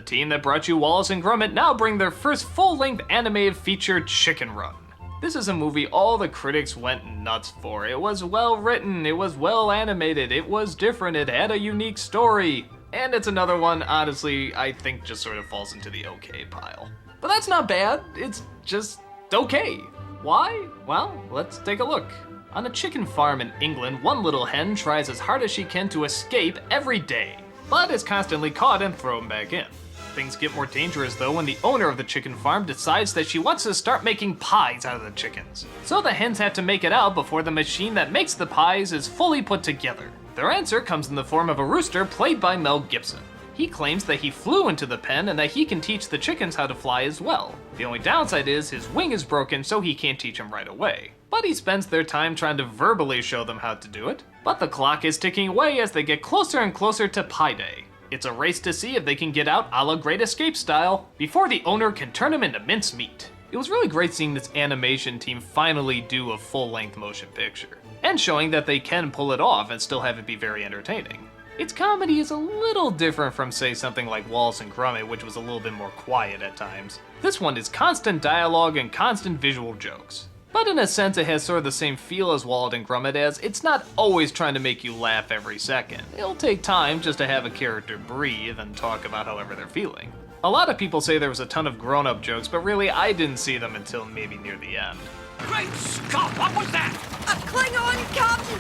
team that brought you Wallace and Gromit now bring their first full-length animated feature, Chicken Run. This is a movie all the critics went nuts for. It was well written, it was well animated, it was different, it had a unique story. And it's another one, honestly, I think just sort of falls into the okay pile. But that's not bad, it's just okay. Why? Well, let's take a look. On a chicken farm in England, one little hen tries as hard as she can to escape every day, but is constantly caught and thrown back in. Things get more dangerous though when the owner of the chicken farm decides that she wants to start making pies out of the chickens. So the hens have to make it out before the machine that makes the pies is fully put together. Their answer comes in the form of a rooster played by Mel Gibson. He claims that he flew into the pen and that he can teach the chickens how to fly as well. The only downside is his wing is broken, so he can't teach them right away. But he spends their time trying to verbally show them how to do it. But the clock is ticking away as they get closer and closer to Pie Day. It's a race to see if they can get out a la Great Escape style before the owner can turn them into mincemeat. It was really great seeing this animation team finally do a full-length motion picture, and showing that they can pull it off and still have it be very entertaining. Its comedy is a little different from, say, something like Wallace and Gromit, which was a little bit more quiet at times. This one is constant dialogue and constant visual jokes. But in a sense, it has sort of the same feel as Wallace and Gromit, as it's not always trying to make you laugh every second. It'll take time just to have a character breathe and talk about however they're feeling. A lot of people say there was a ton of grown-up jokes, but really I didn't see them until maybe near the end. Great Scott, what was that? A Klingon, Captain!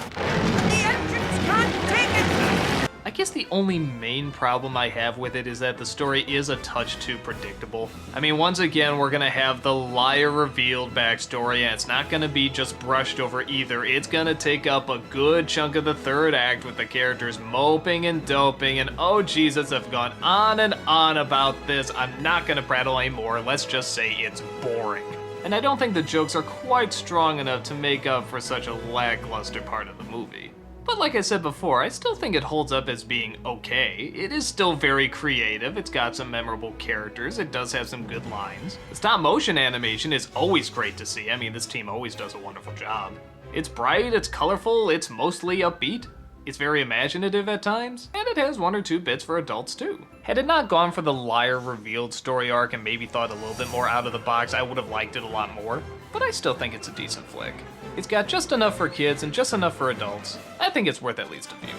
The entrance can't take it! I guess the only main problem I have with it is that the story is a touch too predictable. I mean, once again, we're gonna have the liar revealed backstory, and it's not gonna be just brushed over either. It's gonna take up a good chunk of the third act with the characters moping and doping, and oh Jesus, I've gone on and on about this. I'm not gonna prattle anymore. Let's just say it's boring. And I don't think the jokes are quite strong enough to make up for such a lackluster part of the movie. But like I said before, I still think it holds up as being okay. It is still very creative, it's got some memorable characters, it does have some good lines. The stop motion animation is always great to see. I mean, this team always does a wonderful job. It's bright, it's colorful, it's mostly upbeat. It's very imaginative at times, and it has one or two bits for adults too. Had it not gone for the liar revealed story arc and maybe thought a little bit more out of the box, I would have liked it a lot more. But I still think it's a decent flick. It's got just enough for kids and just enough for adults. I think it's worth at least a viewing.